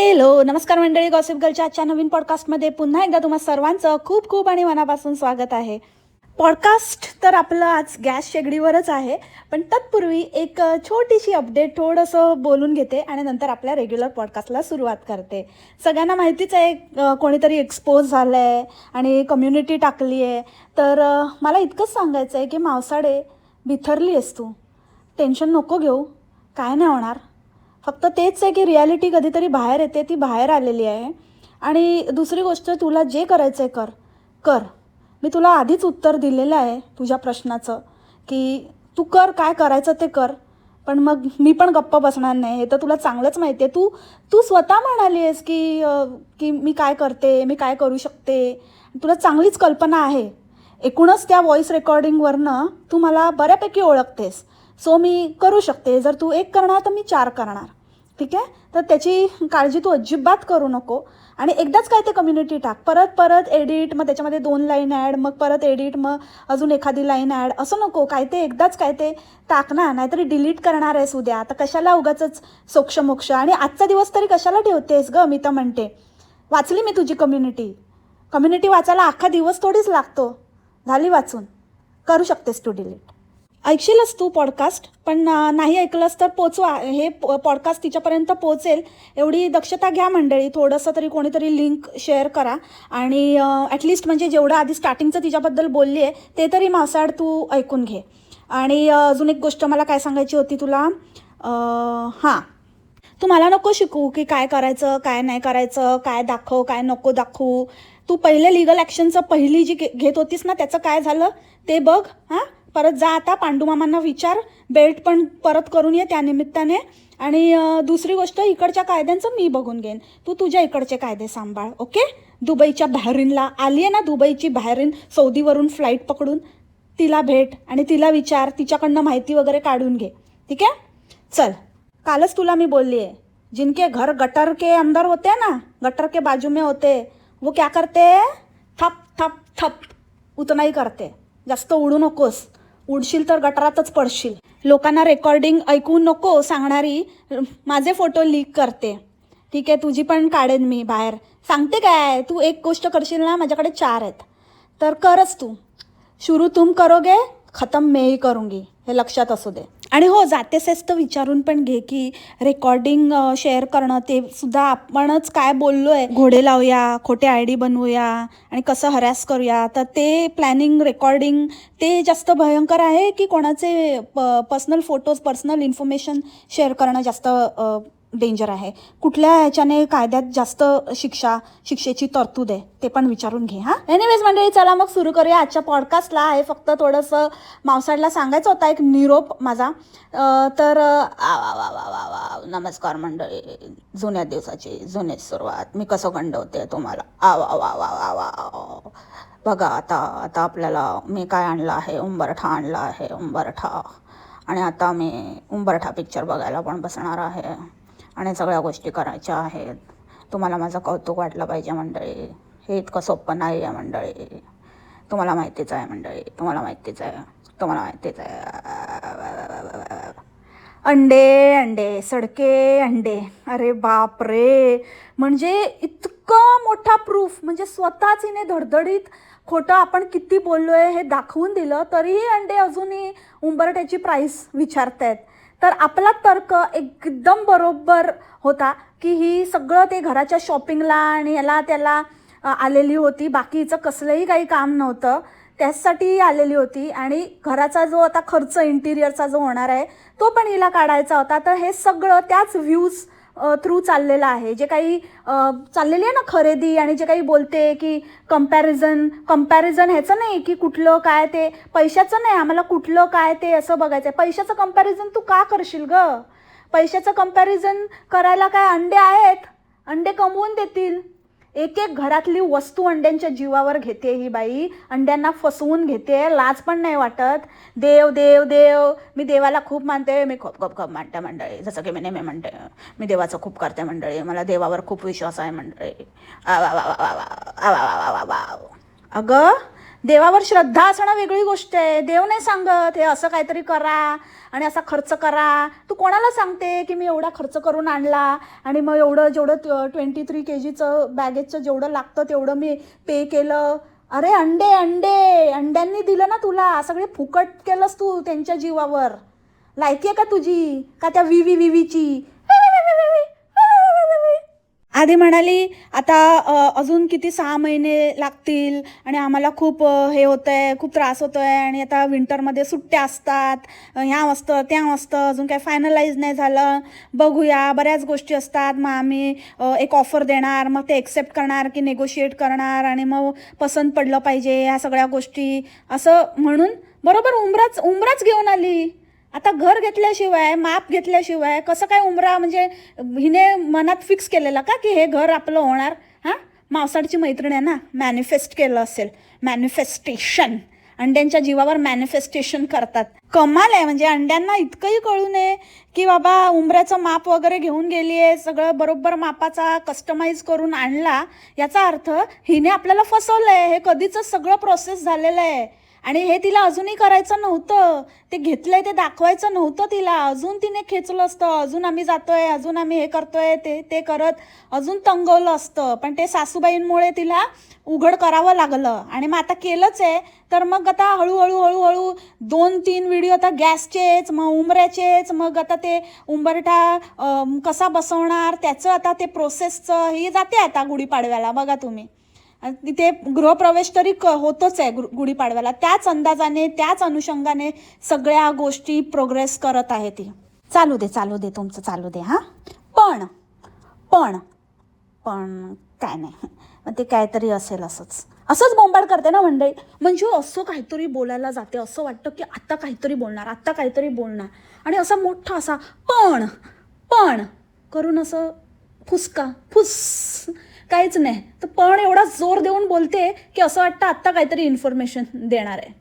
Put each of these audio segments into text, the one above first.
Hello नमस्कार मंडळी, gossip गर्लच्या आजच्या नवीन पॉडकास्टमध्ये पुन्हा एकदा तुम्हा सर्वांचं खूप खूप आणि मनापासून स्वागत आहे. पॉडकास्ट तर आपलं आज गॅस शेगडीवरच आहे, पण तत्पूर्वी एक छोटीशी अपडेट थोडंसं बोलून घेते आणि नंतर आपल्या रेग्युलर पॉडकास्टला सुरुवात करते. सगळ्यांना माहितीच आहे कोणीतरी एक्सपोज झालं आहे आणि कम्युनिटी टाकली आहे. तर मला इतकंच सांगायचं आहे की मावसाडे बिथरली आहेस तू, टेन्शन नको घेऊ, काय नाही होणार. फक्त तेच आहे की रियालिटी कधीतरी बाहेर येते, ती बाहेर आलेली आहे. आणि दुसरी गोष्ट, तुला जे करायचं आहे कर. मी तुला आधीच उत्तर दिलेलं आहे तुझ्या प्रश्नाचं की तू कर, काय करायचं ते कर. पण मग मी पण गप्प बसणार नाही, हे तर तुला चांगलंच माहिती आहे. तू तू स्वतः म्हणाली आहेस की मी काय करते, मी काय करू शकते. तुला चांगलीच कल्पना आहे. एकूणच त्या व्हॉईस रेकॉर्डिंगवरनं तू मला बऱ्यापैकी ओळखतेस. सो मी करू शकते. जर तू एक करणार तर मी 4 करणार. ठीक आहे. तर त्याची काळजी तू अजिबात करू नको. आणि एकदाच काय ते कम्युनिटी टाक, परत एडिट, मग त्याच्यामध्ये 2 लाईन ॲड, मग परत एडिट, मग अजून एखादी लाईन ॲड, असं नको. काय ते एकदाच काय ते टाक ना, नाहीतरी डिलीट करणार आहेस उद्या. आता कशाला उगाचच सोक्षमोक्ष. आणि आजचा दिवस तरी कशाला ठेवतेस गं. मी तर म्हणते, वाचली मी तुझी कम्युनिटी वाचायला अख्खा दिवस थोडीच लागतो. झाली वाचून, करू शकतेस तू डिलीट. ऐकशीलच तू पॉडकास्ट, पण नाही ऐकलंस तर पोचवा, हे पॉडकास्ट तिच्यापर्यंत पोचेल एवढी दक्षता घ्या मंडळी. थोडंसं तरी कोणीतरी लिंक शेअर करा. आणि ॲटलिस्ट म्हणजे जेवढं आधी स्टार्टिंगचं तिच्याबद्दल बोलली आहे ते तरी मावसाड तू ऐकून घे. आणि अजून एक गोष्ट मला काय सांगायची होती तुला. हां, तू मला नको शिकू की काय करायचं, काय नाही करायचं, काय दाखव, काय नको दाखवू. तू पहिले लिगल ॲक्शनचं पहिली जी घेत होतीस ना, त्याचं काय झालं ते बघ. हां, परत जा आता पांडूमामांना विचार, बेल्ट पण परत करून ये त्यानिमित्ताने. आणि दुसरी गोष्ट, इकडच्या कायद्यांचं मी बघून घेईन, तू तुझ्या इकडचे कायदे सांभाळ. ओके. दुबईच्या बहरीनला आली आहे ना, दुबईची बहरीन, सौदीवरून फ्लाईट पकडून तिला भेट आणि तिला विचार, तिच्याकडनं माहिती वगैरे काढून घे. ठीक आहे. चल, कालच तुला मी बोलली आहे, जिनके घर गटर के अंदर होते ना, गटर के बाजू में होते, वो क्या करते, थप थप थप उतना ही करते. जास्त उडू नकोस, उडशील तर गटारातच पडशील. लोकांना रेकॉर्डिंग ऐकू नको सांगणारी माझे फोटो लीक करते. ठीक आहे, तुझी पण काढेन मी बाहेर. सांगते काय, तू एक गोष्ट करशील ना, माझ्याकडे 4 आहेत. तर करच तू. शुरू तुम करोगे, खतम मैं ही करूंगी, हे लक्षात असू दे. आणि हो, जातेसेच तर विचारून पण घे की रेकॉर्डिंग शेअर करणं ते सुद्धा आपणच काय बोललो आहे, घोडे लावूया, खोटे ID बनवूया आणि कसं हरॅस करूया, तर ते प्लॅनिंग रेकॉर्डिंग ते जास्त भयंकर आहे की कोणाचे personal photos, personal information share करणं जास्त डेंजर आहे. कुठल्या ह्याच्याने कायद्यात जास्त शिक्षेची तरतूद आहे ते पण विचारून घे. हां, एनिवेज मंडळी, चला मग सुरू करूया आजच्या पॉडकास्टला. हे फक्त थोडंसं मावसाडला सांगायचं होता, एक निरोप माझा. तर नमस्कार मंडळी, जुन्या दिवसाची जुनी सुरुवात, मी कसं गंडवते तुम्हाला. बघा आता आपल्याला मी काय आणलं आहे, उंबरठा आणला आहे, उंबरठा. आणि आता मी उंबरठा पिक्चर बघायला पण बसणार आहे आणि सगळ्या गोष्टी करायच्या आहेत. तुम्हाला माझं कौतुक वाटलं पाहिजे मंडळी. हे इतकं सोपं नाही आहे मंडळी. तुम्हाला माहितीच आहे मंडळी, तुम्हाला माहितीच आहे. अंडे सडके अंडे. अरे बाप रे, म्हणजे इतका मोठा प्रूफ, म्हणजे स्वतःच हिने धडधडीत खोटं आपण किती बोललो आहे हे दाखवून दिलं, तरीही अंडे अजूनही उंबरठ्याची प्राईस विचारतायत. तर आपला तर्क एकदम बरोबर होता की ही सगळं ते घराच्या शॉपिंगला आणि याला त्याला आलेली होती. बाकीचं कसलंही काही काम नव्हतं, त्याचसाठी आलेली होती. आणि घराचा जो आता खर्च इंटिरियरचा जो होणार आहे तो पण हिला काढायचा होता. तर हे सगळं त्याच व्ह्यूज थ्रू चाललेलं आहे. जे काही चाललेली आहे ना खरेदी, आणि जे काही बोलते की कंपॅरिझन ह्याचं नाही की कुठलं काय ते, पैशाचं नाही, आम्हाला कुठलं काय ते असं बघायचं आहे. पैशाचं कंपॅरिझन तू का करशील गं. पैशाचं कंपॅरिझन करायला काय अंडे आहेत, अंडे कमवून देतील. एक घरातली वस्तू अंड्यांच्या जीवावर घेते ही बाई, अंड्यांना फसवून घेते, लाज पण नाही वाटत. देव देव देव, मी देवाला खूप मानते, मी खूप मानते मंडळी. जसं की मी नेहमी म्हणते, मी देवाचं खूप करते मंडळी, मला देवावर खूप विश्वास आहे मंडळी. अगं, देवावर श्रद्धा असणं वेगळी गोष्ट आहे. देव नाही सांगत हे असं काहीतरी करा आणि असा खर्च करा. तू कोणाला सांगते की मी एवढा खर्च करून आणला आणि मग एवढं जेवढं 23 kgचं बॅगेजचं जेवढं लागतं तेवढं मी पे केलं. अरे अंड्यांनी दिलं ना तुला, सगळे फुकट केलंस तू त्यांच्या जीवावर. लायकी आहे का तुझी का त्या विवीची? आधी म्हणाली आता अजून किती 6 महिने लागतील आणि आम्हाला खूप हे होतं आहे, खूप त्रास होतो आहे आणि आता विंटरमध्ये सुट्ट्या असतात, ह्या असतं त्या असतं, अजून काय फायनलाइज नाही झालं, बघूया, बऱ्याच गोष्टी असतात, मग आम्ही एक ऑफर देणार, मग ते एक्सेप्ट करणार की नेगोशिएट करणार आणि मग पसंत पडलं पाहिजे, ह्या सगळ्या गोष्टी असं म्हणून बरोबर उमराच घेऊन आली. आता घर घेतल्याशिवाय, माप घेतल्याशिवाय कसं काय उमरा, म्हणजे हिने मनात फिक्स केलेलं का की हे घर आपलं होणार? हां, मावसाडची मैत्रीण आहे ना, मॅनिफेस्ट केलं असेल, मॅनिफेस्टेशन. अंड्यांच्या जीवावर मॅनिफेस्टेशन करतात. कमाल आहे, म्हणजे अंड्यांना इतकंही कळू नये की बाबा उंबऱ्याचं माप वगैरे घेऊन गेली आहे, सगळं बरोबर मापाचा कस्टमाइज करून आणला. याचा अर्थ हिने आपल्याला फसवलं आहे. हे कधीच सगळं प्रोसेस झालेलं आहे आणि हे तिला अजूनही करायचं नव्हतं. ते घेतलंय ते दाखवायचं नव्हतं तिला. अजून तिने खेचलं असतं, अजून आम्ही जातोय, अजून आम्ही हे करतोय, ते करत अजून तंगवलं असतं. पण ते सासूबाईंमुळे तिला उघड करावं लागलं आणि मग आता केलंच आहे. तर मग आता हळूहळू 2-3 व्हिडिओ आता गॅसचेच, मग उंबऱ्याचेच, मग आता ते उंबरठा कसा बसवणार त्याचं आता ते प्रोसेसचं हे जाते आता गुढीपाडव्याला. बघा तुम्ही, तिथे गृहप्रवेश तरी होतोच आहे गुढीपाडव्याला. त्याच अंदाजाने, त्याच अनुषंगाने सगळ्या गोष्टी प्रोग्रेस करत आहे ती. चालू दे तुमचं चालू दे. हां, पण काय नाही, मग ते काहीतरी असेल असंच बोंबाड करते ना मंडळी. म्हणजे असं काहीतरी बोलायला जाते, असं वाटतं की आता काहीतरी बोलणार आणि असा मोठा असा पण करून असं फुस काहीच नाही, तर पण एवढा जोर देऊन बोलते की असं वाटतं आत्ता काहीतरी इन्फॉर्मेशन देणार आहे.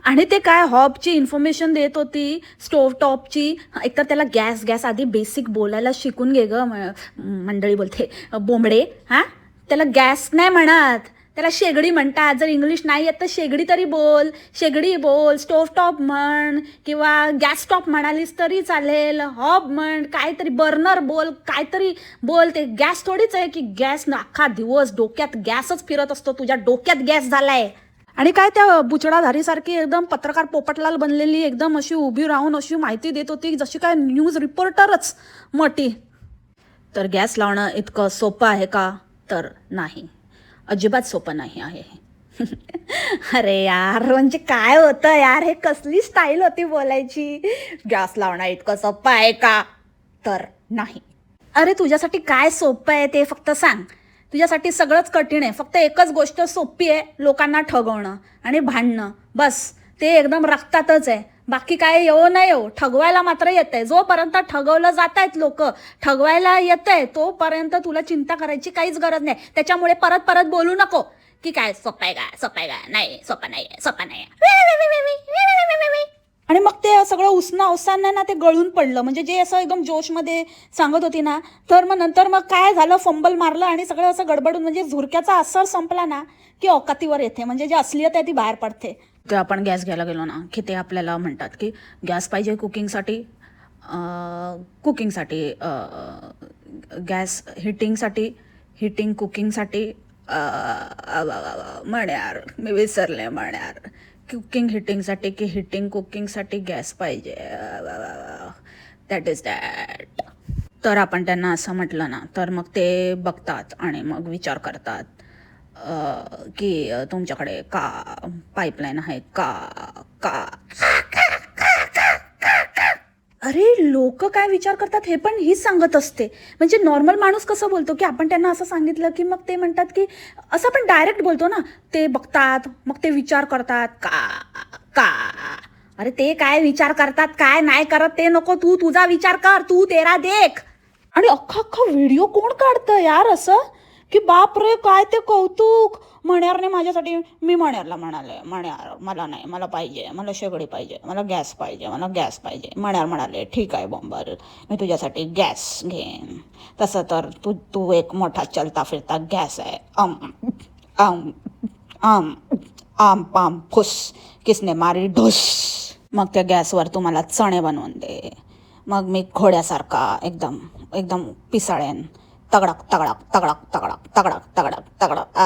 आणि ते काय हॉबची इन्फॉर्मेशन देत होती, स्टोव टॉपची. एकतर त्याला गॅस आधी बेसिक बोलायला शिकून घे ग मंडळी, बोलते बोंबडे. हां, त्याला गॅस नाही म्हणत, त्याला शेगडी म्हणतात. जर इंग्लिश नाही येत तर शेगडी बोल, स्टोव टॉप म्हण किंवा गॅस स्टॉप म्हणालीस तरी चालेल, हॉब म्हण, काहीतरी बर्नर बोल, काहीतरी बोल. ते गॅस थोडीच आहे की गॅस अख्खा दिवस डोक्यात गॅसच फिरत असतो, तुझ्या डोक्यात गॅस झालाय. आणि काय त्या बुचडाधारीसारखी एकदम पत्रकार पोपटलाल बनलेली, एकदम अशी उभी राहून अशी माहिती देत होती जशी काय न्यूज रिपोर्टरच मोठी. तर गॅस लावणं इतकं सोपं आहे का? तर नाही, अजिबात सोपं नाही आहे. अरे यार, म्हणजे काय होतं यार, हे कसली स्टाईल होती बोलायची. गॅस लावणं इतकं सोपं आहे का? तर नाही. अरे तुझ्यासाठी काय सोपं आहे ते फक्त सांग. तुझ्यासाठी सगळंच कठीण आहे. फक्त एकच गोष्ट सोपी आहे, लोकांना ठगवणं आणि भांडणं. बस ते एकदम रक्तातच आहे. बाकी काय येऊ नाही येऊ, ठगवायला मात्र येत आहे. जोपर्यंत ठगवलं जात आहेत लोक, ठगवायला येत आहे तोपर्यंत तुला चिंता करायची काहीच गरज नाही. त्याच्यामुळे परत बोलू नको की काय सोपं आहे का, नाही सोपं नाही. आणि मग ते सगळं उसना ना ते गळून पडलं. म्हणजे जे असं एकदम जोशमध्ये सांगत होती ना, तर मग नंतर मग काय झालं, फंबल मारलं आणि सगळं असं गडबडून, म्हणजे झुरक्याचा असर संपला ना की औकातीवर येते, म्हणजे जी असलियत आहे ती बाहेर पडते. ते आपण गॅस घ्यायला गेलो ना की ते आपल्याला म्हणतात की गॅस पाहिजे कुकिंगसाठी, गॅस हिटिंग कुकिंगसाठी. म्हण्यार मी विसरले, म्हण्यार कुकिंग हिटिंगसाठी की हिटिंग कुकिंगसाठी गॅस पाहिजे. That is that. तर आपण त्यांना असं म्हटलं ना तर मग ते बघतात आणि मग विचार करतात की तुमच्याकडे का पाईपलाईन आहे का. अरे लोक काय विचार करतात हे पण हीच सांगत असते. म्हणजे नॉर्मल माणूस कसं बोलतो की आपण त्यांना असं सांगितलं की मग ते म्हणतात की असं आपण डायरेक्ट बोलतो ना, ते बघतात मग ते विचार करतात का. अरे ते काय विचार करतात काय नाही करत ते नको, तू तुझा विचार कर, तू तेरा देख. आणि अख्खा व्हिडिओ कोण काढतं यार असं की बाप रे काय ते कौतुक. म्हण्यारने माझ्यासाठी, मी म्हण्यारला म्हणाले, म्हण्यार मला नाही, मला पाहिजे, मला शेगडी पाहिजे, मला गॅस पाहिजे. म्हण्यार म्हणाले ठीक आहे बॉम्बर, मी तुझ्यासाठी गॅस घेईन. तसं तर तू एक मोठा चलता फिरता गॅस आहे. आम पाम फुस किसने मारी ढुस. मग त्या गॅसवर तू मला चणे बनवून दे. मग मी घोड्यासारखा एकदम एकदम पिसाळेन. तगडक तगडक तगडक तगडक तगडक तगडक तगडक.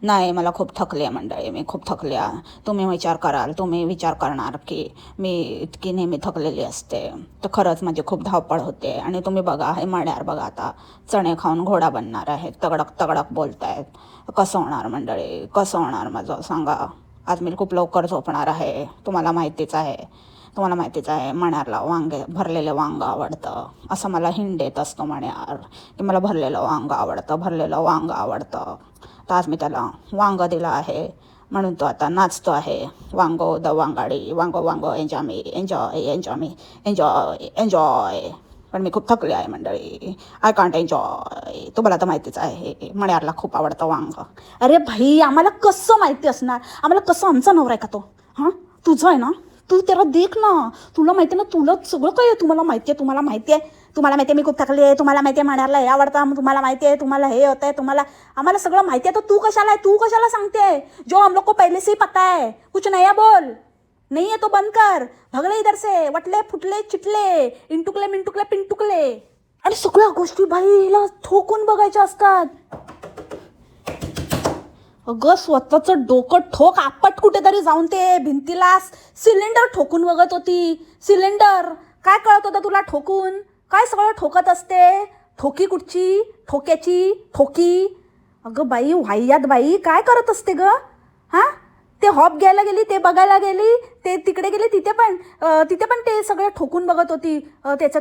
नाही, मला खूप थकली आहे मंडळी, मी खूप थकली आहे. तुम्ही विचार कराल, तुम्ही विचार करणार की मी इतकी नेहमी थकलेली असते, तर खरंच माझी खूप धावपळ होते. आणि तुम्ही बघा, हे मण्यार बघा आता चणे खाऊन घोडा बनणार आहे. तगडक तगडक बोलतायत. कसं होणार मंडळी, कसं होणार माझं सांगा. आज मी खूप लवकर झोपणार आहे. तुम्हाला माहितीच आहे मण्यारला भरलेलं वांग आवडतं. असं मला हिंड देत असतो मण्यार की मला भरलेलं वांग आवडतं. तर आज मी त्याला वांग दिलं आहे, म्हणून तो आता नाचतो आहे. वांगो द वांगाडी, वांगो एन्जॉय. पण मी खूप थकले आहे मंडळी. I can't enjoy. तुम्हाला तर माहितीच आहे मण्यारला खूप आवडतं वांग. अरे भाई, आम्हाला कसं माहिती असणार, आम्हाला कसं आमचा नवरा आहे का तो? हां, तुझं आहे ना, तू त्याला देख ना. तुला माहिती आहे ना, तुला सगळं काय आहे, तुम्हाला माहिती आहे मी खूप थकली आहे. तुम्हाला माहिती आहे मण्यारला हे आवडतं. तुम्हाला माहिती आहे तुम्हाला हे होतं आहे. आम्हाला सगळं माहिती आहे. तर तू कशाला सांगते? जो हम लोग को पहले से ही पता है. कुछ नया बोल. नहीं है तो बंद कर. भगले इधर से. वटले फुटले चिटले, इंटुकले मिंटुकले पिंटुकले. आणि सगळ्या गोष्टी भाई हिला ठोकून बघायच्या असतात. अगं, स्वतःचं डोकं ठोक. आपट कुठेतरी जाऊन ते भिंतीला सिलेंडर ठोकून बघत होती. सिलेंडर काय कळत होतं तुला ठोकून? काय सगळं ठोकत असते? ठोकी कुठची? ठोक्याची ठोकी. अगं बाई, वाह्यात बाई, काय करत असते ग? हां, ते हॉप घ्यायला गेली, ते बघायला गेली, ते तिकडे गेली, तिथे पण ते सगळं ठोकून बघत होती. त्याचं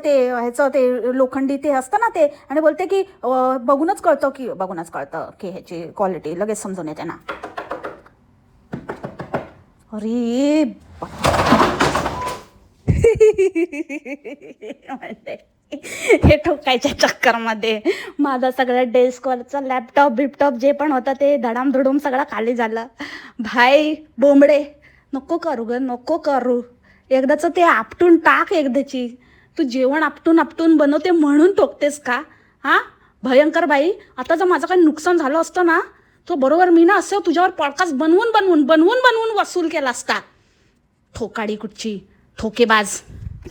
ते लोखंडी ते असतं ना ते. आणि बोलते की बघूनच कळतं की ह्याची क्वालिटी लगेच समजून येते ना. अरे हे ठोकायच्या चक्करमध्ये माझा सगळं डेस्कवरचं लॅपटॉप बिपटॉप जे पण होतं ते धडामधुडूम सगळं खाली झालं. भाई बोंबडे, नको करू. एकदाचं ते आपटून टाक एकदाची. तू जेवण आपटून बनवते म्हणून ठोकतेस का? हां, भयंकर बाई. आता जर माझं काही नुकसान झालं असतं ना, तो बरोबर मी ना असं तुझ्यावर पॉडकास्ट बनवून वसूल केला असता. ठोकाडी कुठची, ठोकेबाज.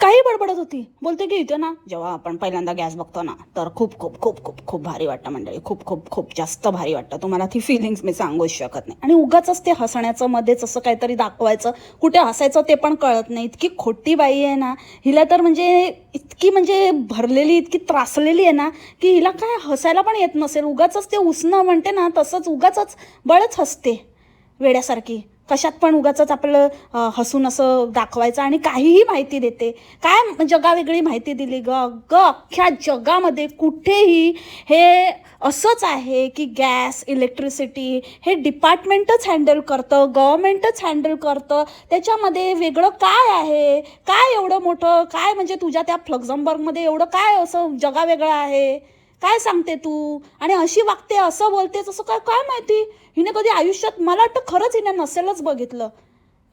काही बडबडत होती. बोलते की इथे ना, जेव्हा आपण पहिल्यांदा गॅस बघतो ना, तर खूप खूप खूप खूप खूप भारी वाटतं मंडळी. खूप खूप खूप जास्त भारी वाटतं. तुम्हाला ती फिलिंग्स मी सांगूच शकत नाही. आणि उगाच ते हसण्याचं मध्येच असं काहीतरी दाखवायचं, कुठे हसायचं ते पण कळत नाही. इतकी खोटी बाई आहे ना. हिला तर इतकी भरलेली, इतकी त्रासलेली आहे ना, की हिला काय हसायला पण येत नसेल. उगाच ते उसणं म्हणते ना, तसंच उगाच बळच हसते वेड्यासारखी. कशात पण उगाच आपलं हसून असं दाखवायचं आणि काहीही माहिती देते. काय जगावेगळी माहिती दिली ग. अख्ख्या जगामध्ये कुठेही हे असंच आहे की गॅस, इलेक्ट्रिसिटी हे डिपार्टमेंटच हँडल करतं, गव्हर्मेंटच हँडल करतं. त्याच्यामध्ये वेगळं काय आहे? काय एवढं मोठं काय तुझ्या त्या फ्लक्झमबर्गमध्ये एवढं काय असं जगावेगळं आहे? काय सांगते तू? आणि अशी वागते, असं बोलतेस, असं काय माहिती. हिने कधी आयुष्यात, मला वाटतं खरंच हिने नसेलच बघितलं.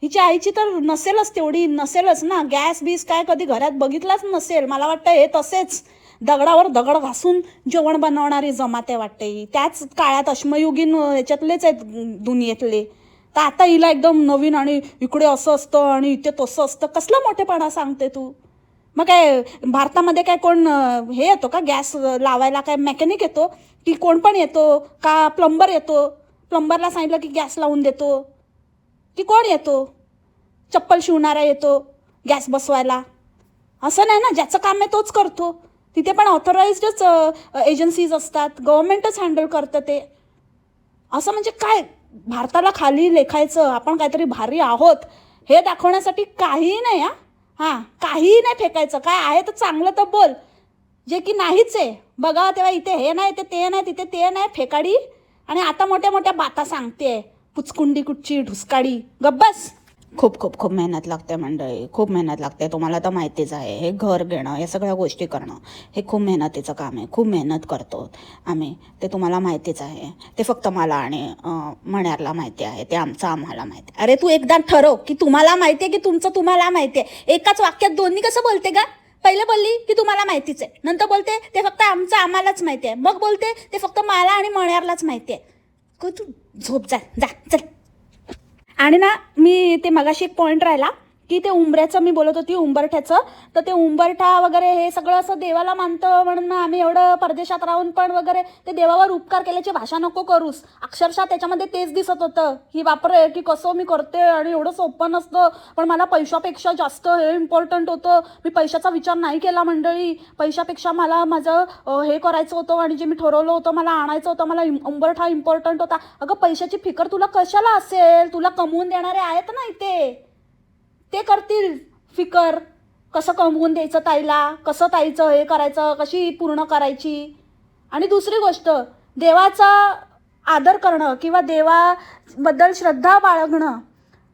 हिच्या आईची तर नसेलच ना. गॅस बीस काय कधी घरात बघितलाच नसेल. मला वाटतं हे तसेच दगडावर दगड घासून जेवण बनवणारी जमाते वाटते ही. त्याच काळात अश्मयुगीन ह्याच्यातलेच आहेत दुनियेतले. तर आता हिला एकदम नवीन आणि इकडे असं असतं आणि इथे तसं असतं. कसला मोठेपणा सांगते तू? मग काय भारतामध्ये काय कोण हे येतो का गॅस लावायला? काय मेकॅनिक येतो की कोण पण येतो का? प्लंबर येतो? प्लंबरला सांगितलं की गॅस लावून देतो की कोण येतो? चप्पल शिवणारा येतो गॅस बसवायला? असं नाही ना. ज्याचं काम आहे तोच करतो. तिथे पण ऑथराइज्डच एजन्सीज असतात. गव्हर्नमेंटच हँडल करतं ते. असं काय भारताला खाली लेखायचं, आपण काहीतरी भारी आहोत हे दाखवण्यासाठी काही नाही. हां, काही नाही फेकायचं. काय आहे तर चांगलं तर बोल. जे की नाहीच आहे बघा, तेव्हा इथे हे नाही, ते नाही, तिथे ते नाही, फेकाडी. आणि आता मोठ्या मोठ्या बाता सांगते. पुचकुंडी कुठची, ढुसकाडी. गब्बस. खूप खूप खूप मेहनत लागते मंडळी, खूप मेहनत लागते. तुम्हाला तर माहितीच आहे. हे घर घेणं, या सगळ्या गोष्टी करणं हे खूप मेहनतीचं काम आहे. खूप मेहनत करतो आम्ही, ते तुम्हाला माहितीच आहे. ते फक्त मला आणि मण्यारला माहिती आहे. ते आम्हाला माहिती आहे. अरे तू एकदा ठरव की तुम्हाला माहिती आहे की तुमचं तुम्हाला माहिती आहे. एकाच वाक्यात दोन्ही कसं बोलते का? पहिले बोलली की तुम्हाला माहितीच आहे, नंतर बोलते ते फक्त आम्हालाच माहिती आहे, मग बोलते ते फक्त मला आणि मण्यारलाच माहिती आहे. तू झोप, जा चल. आणि ना मी ते मगाशी एक पॉईंट राहिला की ते उंबऱ्याचं मी बोलत होती, उंबरठ्याचं. तर ते उंबरठा वगैरे हे सगळं असं देवाला मानतं म्हणून मग आम्ही एवढं परदेशात राहून पण वगैरे ते देवावर उपकार केल्याची भाषा नको करूस. अक्षरशः त्याच्यामध्ये तेच दिसत होतं की बापरे की कसं मी करते आणि एवढं सोपं नसतं, पण मला पैशापेक्षा जास्त हे इम्पॉर्टंट होतं. मी पैशाचा विचार नाही केला मंडळी. पैशापेक्षा मला माझं हे करायचं होतं आणि जे मी ठरवलं होतं मला आणायचं होतं, मला उंबरठा इम्पॉर्टंट होता. अगं पैशाची फिकर तुला कशाला असेल? तुला कमवून देणारे आहेत ना इथे, ते करतील फिकर. कसं कमवून द्यायचं ताईला, कसं ताईचं हे करायचं, कशी पूर्ण करायची. आणि दुसरी गोष्ट, देवाचा आदर करणं किंवा देवाबद्दल श्रद्धा बाळगणं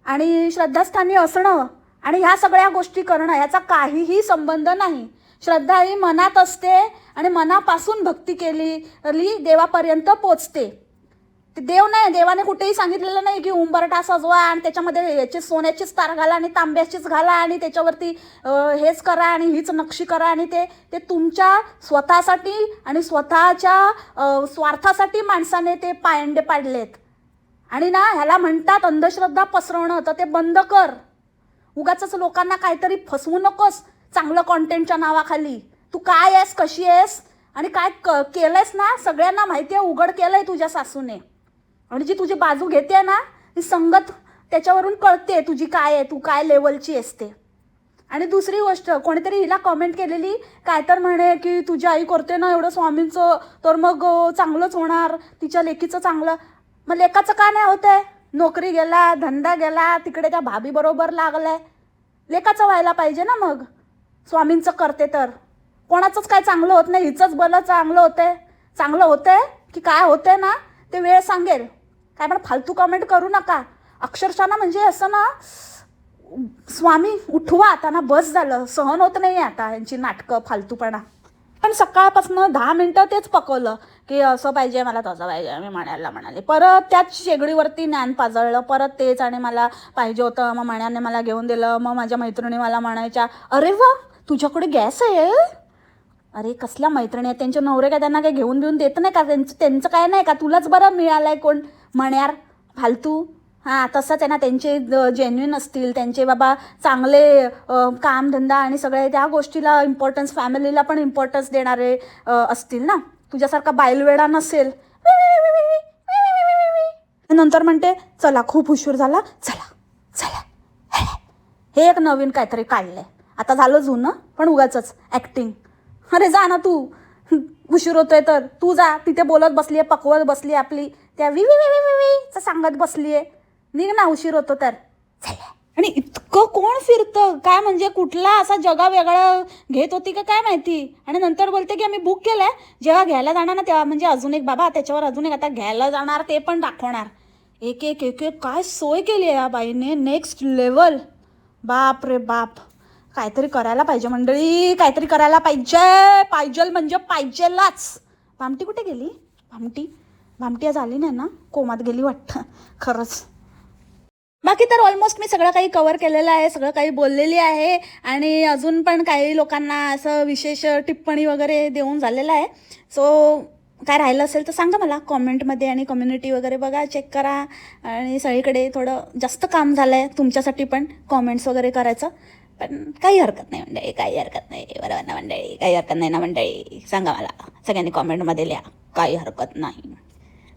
आणि श्रद्धास्थानी असणं आणि ह्या सगळ्या गोष्टी करणं ह्याचा काहीही संबंध नाही. श्रद्धा ही मनात असते आणि मनापासून भक्ती केलेली देवापर्यंत पोचते. देव नाही, देवाने कुठेही सांगितलेलं नाही की उंबरठा सजवा आणि त्याच्यामध्ये याची सोन्याचीच तार घाला आणि तांब्याचीच घाला आणि त्याच्यावरती हेच करा आणि हीच नक्षी करा. आणि ते तुमच्या स्वतःसाठी आणि स्वतःच्या स्वार्थासाठी माणसाने ते पायंडे पाडलेत. आणि ना ह्याला म्हणतात अंधश्रद्धा पसरवणं. तर ते बंद कर. उगाचच लोकांना काहीतरी फसवू नकोस चांगलं कॉन्टेंटच्या नावाखाली. तू काय आहेस, कशी आहेस आणि काय केलंयस ना सगळ्यांना माहिती आहे. उघड केलंय तुझ्या सासूने. आणि जी तुझी बाजू घेते ना ती संगत त्याच्यावरून कळते तुझी काय आहे, तू काय लेवलची असते. आणि दुसरी गोष्ट, कोणीतरी हिला कॉमेंट केलेली काय तर म्हणे की तुझी आई करते ना एवढं स्वामींचं तर मग चांगलंच होणार, तिच्या लेकीचं चांगलं. मग लेकाचं का नाही होत आहे? नोकरी गेला, धंदा गेला, तिकडे त्या भाभी बरोबर लागलाय. लेकाचं व्हायला पाहिजे ना. मग स्वामींचं करते तर कोणाचंच काय चांगलं होत नाही, हिचंच भलं चांगलं होतंय. चांगलं होतंय की काय होतंय ना ते वेळ सांगेल. काय पण फालतू कमेंट करू नका. अक्षरशः ना म्हणजे असं ना स्वामी उठवा आता ना, बस झालं, सहन होत नाही आता यांची नाटकं फालतूपणा. पण सकाळपासून 10 मिनटं तेच पकवलं की असं पाहिजे मला, तसं पाहिजे. मी म्हणाले परत त्याच शेगडीवरती ज्ञान पाजळलं परत तेच. आणि मला पाहिजे होतं, मग मण्याने मला घेऊन दिलं. मग माझ्या मैत्रिणी मला म्हणायच्या अरे वा तुझ्याकडे गॅस आहे. अरे कसल्या मैत्रिणी आहेत, त्यांचे नवरे काय त्यांना काही घेऊन देऊन देत नाही का? त्यांचं काय नाही का? तुलाच बरं मिळालं आहे कोण म्हण्यार फालतू. हां तसंच आहे ना, त्यांचे जेन्युइन असतील, त्यांचे बाबा चांगले कामधंदा आणि सगळे त्या गोष्टीला इम्पॉर्टन्स, फॅमिलीला पण इम्पॉर्टन्स देणारे असतील ना. तुझ्यासारखा बायलवेडा नसेल. नंतर म्हणते चला खूप उशीर झाला, चला चला. हे एक नवीन काहीतरी काढलंय आता. झालं जुनं पण उगाचच ॲक्टिंग. अरे जा ना तू, उशीर होतोय तर तू जा. तिथे बोलत बसली आहे, पकवत बसली आहे आपली त्या वी सांगत बसली आहे. निघ ना, उशीर होतो तर. आणि इतकं कोण फिरतं काय, म्हणजे कुठला असा जगा वेगळा घेत होती का काय माहिती. आणि नंतर बोलते की आम्ही बुक केलं आहे, जेव्हा घ्यायला जाणार ना तेव्हा म्हणजे अजून एक बाबा त्याच्यावर अजून एक आता घ्यायला जाणार ते पण दाखवणार. एक एक एक एक काय सोय केली आहे या बाईने, नेक्स्ट लेवल. बाप रे बाप. काहीतरी करायला पाहिजे मंडळी, काहीतरी करायला पाहिजे म्हणजे पाहिजेलाच. भामटी कुठे गेली? भामटी आज आली नाही ना, कोमात गेली वाटतं खरंच. बाकी तर ऑलमोस्ट मी सगळं काही कवर केलेलं आहे, सगळं काही बोललेली आहे. आणि अजून पण काही लोकांना असं विशेष टिप्पणी वगैरे देऊन झालेलं आहे. सो काय राहिलं असेल तर सांगा मला कॉमेंटमध्ये. आणि कम्युनिटी वगैरे बघा, चेक करा. आणि सगळीकडे थोडं जास्त काम झालं आहे तुमच्यासाठी पण कॉमेंट्स वगैरे करायचं. पण काही हरकत नाही मंडळी, काही हरकत नाही. बरोबर ना मंडळी, काही हरकत नाही ना मंडळी. सांगा मला सगळ्यांनी कॉमेंटमध्ये लिहा, काही हरकत नाही.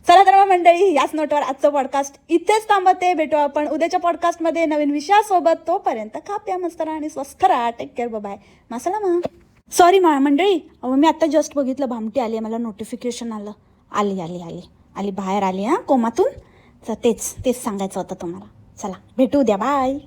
चला तर मग मंडळी, याच नोटवर आजचं पॉडकास्ट इथेच थांबते. भेटू आपण उद्याच्या पॉडकास्टमध्ये नवीन विषयासोबत. तोपर्यंत खाप्या मस्त राहा आणि स्वस्थ राहा. Take care, bye. मसाला सॉरी मंडळी, मी आत्ता जस्ट बघितलं भामटी आली आहे, मला नोटिफिकेशन आलं. आली बाहेर आली हां कोमातून. तर तेच सांगायचं होतं तुम्हाला. चला भेटू द्या, बाय.